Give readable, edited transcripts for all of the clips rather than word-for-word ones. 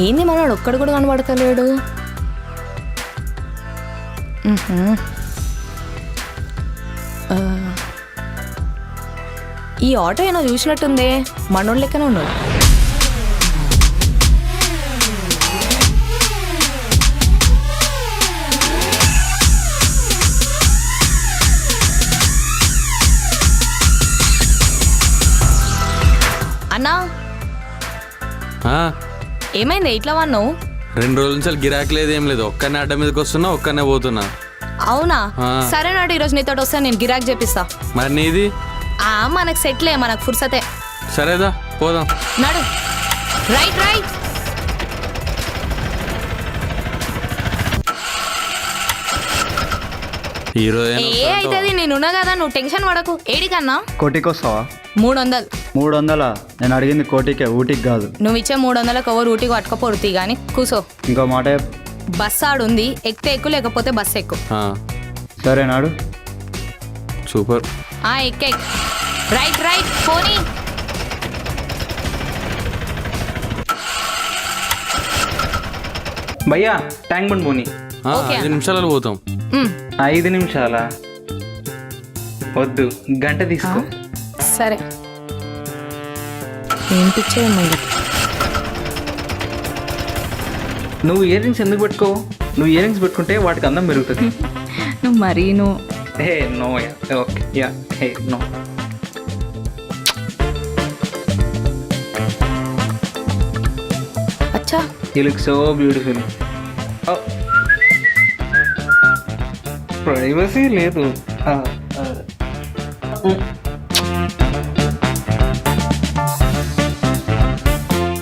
ఏంది మనోడు ఒక్కడు కూడా కనబడతలేడు. ఈ ఆటో ఏమో చూసినట్టుందే, మనోడు లెక్కనే ఉన్నాడు. అన్నా ఏమైంది ఇట్లా వన్నావు? 2 రోజుల నుంచి గిరాకీ లేదు, ఏం లేదు. ఒక్కనే అడ్డ మీదకి వస్తున్నా, ఒక్కనే పోతున్నా. అవునా? సరే నాడు ఈరోజు నీతో వస్తాను, నేను గిరాకీ చేపిస్తా. మరి నీది? మనకు సెట్లే, మనకు ఫుర్సతే. సరేదా, పోదాం. నడు. Right right. ఏ అవుతుంది, నేనున్నా కదా, నువ్వు టెన్షన్ పడకు. ఏడికన్నా? కోటికి వస్తావా? 300. 300? నేను అడిగింది కోటికే, ఊటికి కాదు. నువ్వు ఇచ్చే 300కి ఎవరు ఊటికి పట్టుకపోరుతీ గానీ కూసో. ఇంకో మాట. బస్ ఆడుంది, ఎక్కితే ఎక్కువ, లేకపోతే బస్ ఎక్కువ. సరే నాడు. సూపర్. ఎక్కే. Right right. పోనీ. భయ్యా ట్యాంక్ బండ్ పోనీ. 5 నిమిషాలలో పోతాం. 5 నిమిషాలా? వద్దు, గంట తీసుకో. సరే. ఏంటిచ్చే నువ్వు ఇయర్ రింగ్స్ ఎందుకు పెట్టుకోవు? నువ్వు ఇయర్ రింగ్స్ పెట్టుకుంటే వాటికి అందం పెరుగుతుంది. నువ్వు మరీ నువ్వు. Hey no. Okay ya. Hey no. అచ్చా, you look so beautiful. Privacy లేదు.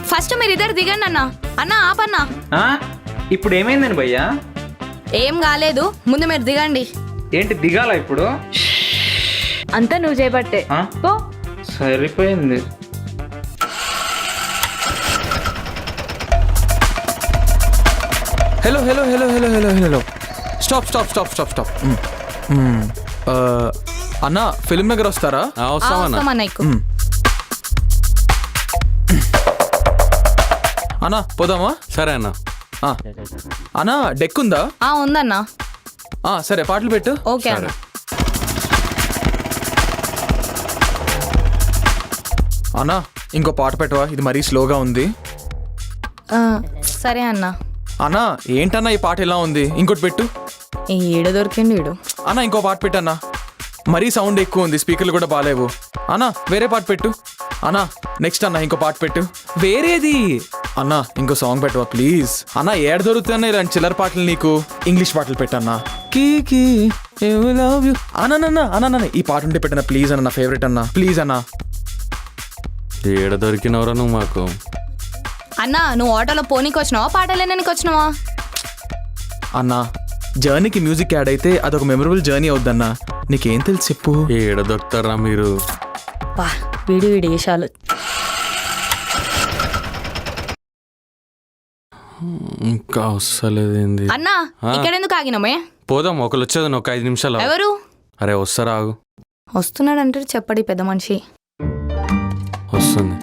ఫస్ట్ మీరు ఇద్దరు దిగండి అన్న. అన్న ఆపన్నా. ఇప్పుడు ఏమైందని భయ్యా? ఏం కాలేదు, ముందు మీరు దిగండి. ఏంటి దిగాల ఇప్పుడు? అంతా నువ్వు చేపట్టే. సరిపోయింది. Hello hello hello hello hello hello stop stop stop stop stop. అన్న ఫిల్మ్ నగర్ వస్తారా? వస్తామన్నా. అన్నా పోదామా? సరే అన్న. అన్నా డెక్ ఉందా? ఉందన్నా. సరే పాటలు పెట్టు. ఓకే అన్న. అన్నా ఇంకో పాట పెట్టవా, ఇది మరీ స్లోగా ఉంది. సరే అన్న. అన్నా ఏంటన్నా ఈ పాట ఎలా ఉంది, ఇంకోటి పెట్టు. ఈడ దొరికింది ఈడు. అన్నా ఇంకో పాట పెట్టన్నా, మరీ సౌండ్ ఎక్కువ ఉంది, స్పీకర్లు కూడా బాగాలేవు. అన్నా వేరే పాట పెట్టు. అన్నా నెక్స్ట్ అన్నా ఇంకో పాట పెట్టు. వేరేది అన్నా, ఇంకో సాంగ్ పెట్టవా ప్లీజ్. అన్నా ఏడ దొరుకుతున్నాయి ఇలాంటి చిల్లర పాటలు నీకు? ఇంగ్లీష్ పాటలు పెట్టన్నా. కీకి లవ్ యూ అన్నా. అన్నా ఈ పాట ఉంటే పెట్టన్నా ప్లీజ్ అన్న, నా ఫేవరెట్ అన్నా, ప్లీజ్ అన్నా. ఏడ దొరికినవరా నువ్వు మాకు? అన్నా నువ్వు ఆటోలో పోనీకి వచ్చినావా, పాటలు వినడానికి వచ్చినావా? అన్నా జర్నీకి మ్యూజిక్ యాడ్ అయితే అదొక మెమరబుల్ జర్నీ అవుద్దన్నా, నీకేం తెలుసు చెప్పు. ఏడ దొరుకుతారా మీరు? వీడి వేషాలు. ఇంకా వస్తలేదేంది అన్నా? ఇక్కడ ఎందుకు ఆగినామే? పోదాం, ఒకళ్ళు వచ్చేది ఒక 5 నిమిషాలు. ఎవరు? అరే వస్తారా, ఆగు. వస్తున్నాడంటే చెప్పడి పెద్ద మనిషి. వస్తుంది.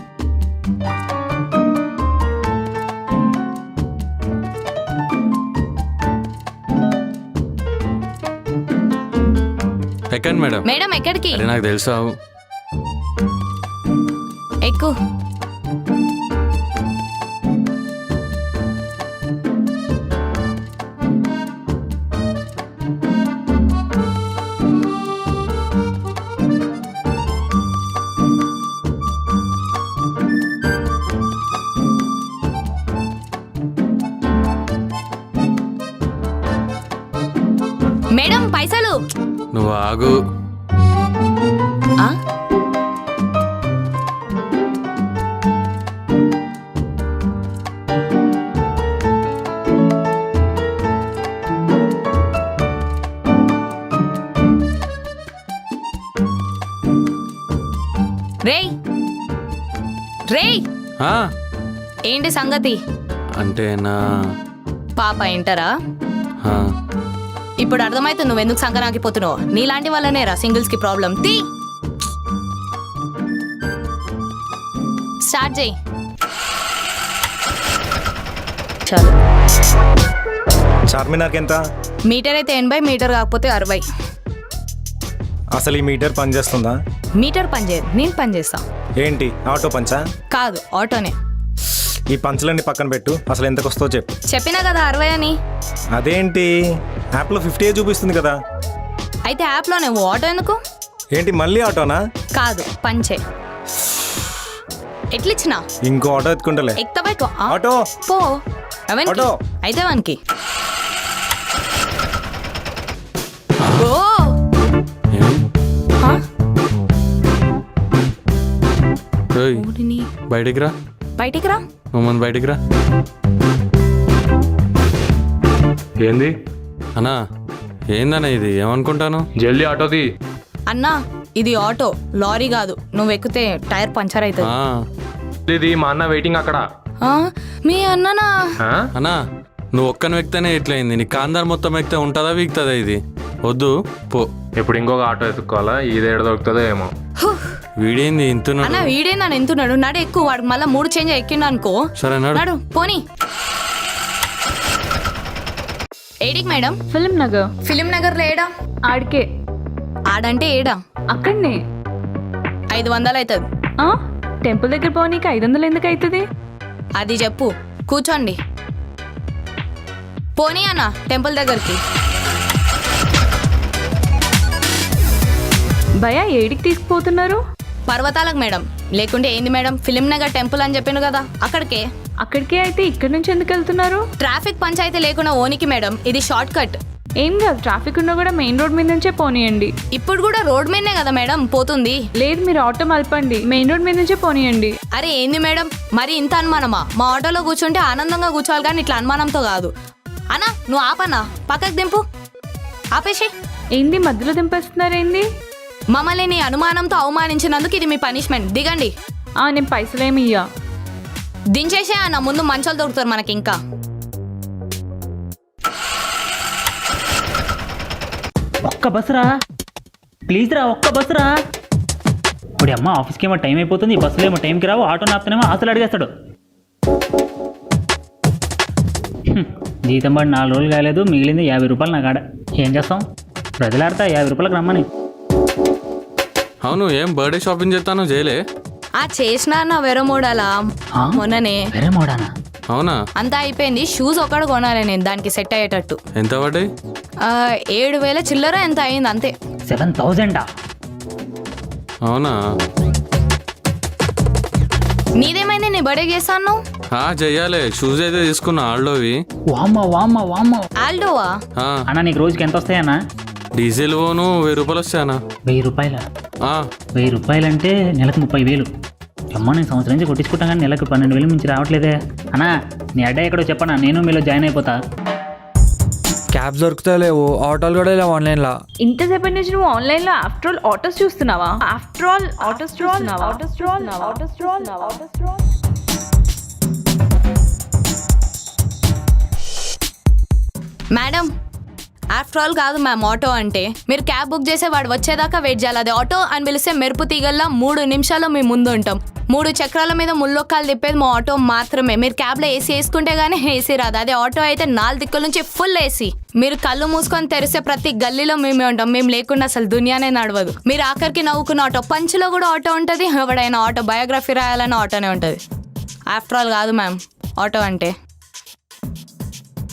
ఎక్కండి మేడం. మేడం ఎక్కడికి? అరే నాకు తెలుసా. ఎక్కు. మేడం పైసలు. నువ్వు ఆగు. రేయ్ రేయ్, ఏంటి సంగతి? అంటే నా పాప ఏంటరా? ఇప్పుడు అర్థమైతుంది నువ్వెందుకు సంకరాకిపోతున్నావు. నీలాంటి వల్లనే రా సింగిల్స్ కి ప్రాబ్లం. స్టార్ట్ చేయి. చాలు. చార్మినార్కి ఎంత? మీటర్ అయితే 80, మీటర్ కాకపోతే 60. అసలు ఈ మీటర్ పనిచేస్తుందా? మీటర్ పని చేయదు, నేను పని చేస్తా. ఏంటి ఆటో పంచా? కాదు, ఆటోనే. ఈ పంచులన్నీ పక్కన పెట్టు, అసలు ఎంతకు వస్తుందో చెప్పు. చెప్పినా కదా 60 అని. అదేంటి యాప్లో 50 చూపిస్తుంది కదా. అయితే యాప్లోనే ఆటో ఎందుకు? ఏంటి మళ్ళీ ఆటోనా? కాదు, పంచే. ఎట్లిచ్చినా? ఇంకో ఆటో ఎత్తుకుంటలే. ఎక్కువ ఆటో పో. అవనికి ఆటో. అయితే వానికి ఓ ఏం? ఆ? ఏయ్, ఊరిని. బయటికి రా. బయటికి రా. మమ్మల్ని బయటికి రా. ఏంది అన్నా ఏందన్నా ఇది? ఏమనుకుంటాను? జల్దీ ఆటోది. అన్నా ఇది ఆటో, లారీ కాదు. నువ్వు ఎక్కితే టైర్ పంచర్ అవుతుంది. ఆ, ఇది మా అన్న వెయిటింగ్ అక్కడ. ఆ? మీ అన్ననా? ఆ? అన్నా నువ్వు ఒక్కను ఎక్కితేనే ఇట్లయింది. నీ కాందార్ మొత్తం ఎక్కితే ఉంటుందా వీక్తుందా ఇది? వద్దు పో. ఇప్పుడు ఇంకొక ఆటో ఎత్తుకోవాలా? ఇది ఏడ దొరుకుతుందో ఏమో. హు. వీడేంది ఇంతున్నాడు? అన్న వీడేందా ఎంతున్నాడు? నడు ఎక్కువ. వాడికి మళ్ళీ 3 చేంజ్ ఎక్కిండు అనుకో. సరే నాడు. నడు పోనీ. ఏడికి మేడం? ఫిలిం నగర్. ఫిలిం నగర్లో ఏడా? ఆడికే. ఆడంటే ఏడా? అక్కడనే. 500 అవుతుంది. టెంపుల్ దగ్గర పోనీకి 500 ఎందుకు అవుతుంది? అది చెప్పు. కూర్చోండి. పోనీ అన్న టెంపుల్ దగ్గరికి. భయ ఏడికి తీసుకుపోతున్నారు? పర్వతాలకు మేడం. లేకుంటే ఏంది మేడం? ఫిలిం నగర్ టెంపుల్ అని చెప్పాను కదా, అక్కడికే. అక్కడికే అయితే ఇక్కడ నుంచి ఎందుకు వెళ్తున్నారు? ట్రాఫిక్ పంచాయతీ లేకుండా ఓనికి మేడం, ఇది షార్ట్ కట్. ఏం కాదు, ట్రాఫిక్ ఉన్నా కూడా మెయిన్ రోడ్ మీద నుంచే పోనీయండి. ఇప్పుడు కూడా రోడ్ మీదనే కదా మేడం పోతుంది. లేదు, మీరు ఆటో మలపండి, మెయిన్ రోడ్ మీద నుంచే పోనీయండి. అరే ఏంది మేడం మరి ఇంత అనుమానమా? మా ఆటోలో కూర్చుంటే ఆనందంగా కూర్చోవాలి కానీ ఇట్లా అనుమానంతో కాదు. అన్నా నువ్వు ఆపన్నా, పక్కకు దింపు. ఆపేసి. ఏంది మధ్యలో దింపేస్తున్నారేంది? మమ్మల్ని నీ అనుమానంతో అవమానించినందుకు ఇది మీ పనిష్మెంట్. దిగండి. నేను పైసలేమి ఇయ్యా. దించేసే అన్న, ముందు మంచోళ్ళు దొరుకుతారు మనకి. ఇంకా ఒక్క బస్సు రా ప్లీజ్ రా, ఒక్క బస్సు రా. ఇప్పుడు అమ్మ ఆఫీస్కి ఏమో టైం అయిపోతుంది, ఈ బస్సులో ఏమో టైంకి రావు, ఆటో నాపుతానేమో ఆశలు అడిగేస్తాడు. జీతం పడి 4 రోజులు కాలేదు, మిగిలింది 50 రూపాయలు నా కాడ. ఏం చేస్తాం, ప్రజలాడతా 50 రూపాయలకు రమ్మని. అవును, ఏం బర్త్డే షాపింగ్ చేస్తాను చేయలే? చేసిన అన్న వేరే మోడలా మొన్ననే. వేరే మోడానా? అవునా? అంతా అయిపోయింది. షూస్ ఒక్కడు కొనాలి నేను, దానికి సెట్ అయ్యేటట్టు. ఎంత పడ్డాయి? 7,000 చిల్లర ఎంత అయింది అంతే. 7,000? అవునా? నీదేమైంది? నీ బర్త్డే చేస్తాను. చెయ్యాలి. షూస్ అయితే తీసుకున్నా ఆల్డోవి. వామ్మ వామ్మ వామ్మ. ఆల్డోవా? అన్న నీకు రోజుకి ఎంత వస్తాయన్నా? డీజిల్ పోను 1000 రూపాయలు వస్తాయన్నా. 1000 రూపాయల? 1000 రూపాయలు అంటే నెలకు 30,000. అమ్మ నేను సంవత్సరం నుంచి కొట్టించుకుంటాను కానీ నెలకు 12,000 మించి రావట్లేదే. అన్నా నీ అడ్డా ఎక్కడో చెప్పనా, నేను మీలో జాయిన్ అయిపోతా. క్యాబ్స్ దొరుకుతలేవు, ఆటోలు కూడా లేవు ఆన్లైన్లో. ఇంతసేపటి నుంచి నువ్వు ఆన్లైన్లో ఆఫ్టర్ ఆల్ ఆటోస్ చూస్తున్నావా? ఆఫ్టర్ ఆల్ ఆటోస్ చూస్తున్నావా? మేడం ఆఫ్టర్ ఆల్ కాదు మ్యామ్ ఆటో అంటే. మీరు క్యాబ్ బుక్ చేసే వాడు వచ్చేదాకా వెయిట్ చేయాలి. అది ఆటో అని పిలిస్తే మెరుపు తీగల్లా 3 నిమిషాల్లో మీ ముందు ఉంటాం. 3 చక్రాల మీద ముల్లొక్కాలు తిప్పేది మా ఆటో మాత్రమే. మీరు క్యాబ్లో ఏసీ వేసుకుంటే గానీ ఏసీ రాదు. అదే ఆటో అయితే 4 దిక్కుల నుంచి ఫుల్ ఏసీ. మీరు కళ్ళు మూసుకొని తెరిస్తే ప్రతి గల్లీలో మేమే ఉంటాం. మేము లేకుండా అసలు దునియానే నడవదు. మీరు ఆఖరికి నవ్వుకున్న ఆటో. పంచ్లో కూడా ఆటో ఉంటుంది. ఎవడైనా ఆటో బయోగ్రఫీ రాయాలన్న ఆటోనే ఉంటుంది. ఆఫ్టర్ ఆల్ కాదు మ్యామ్ ఆటో అంటే.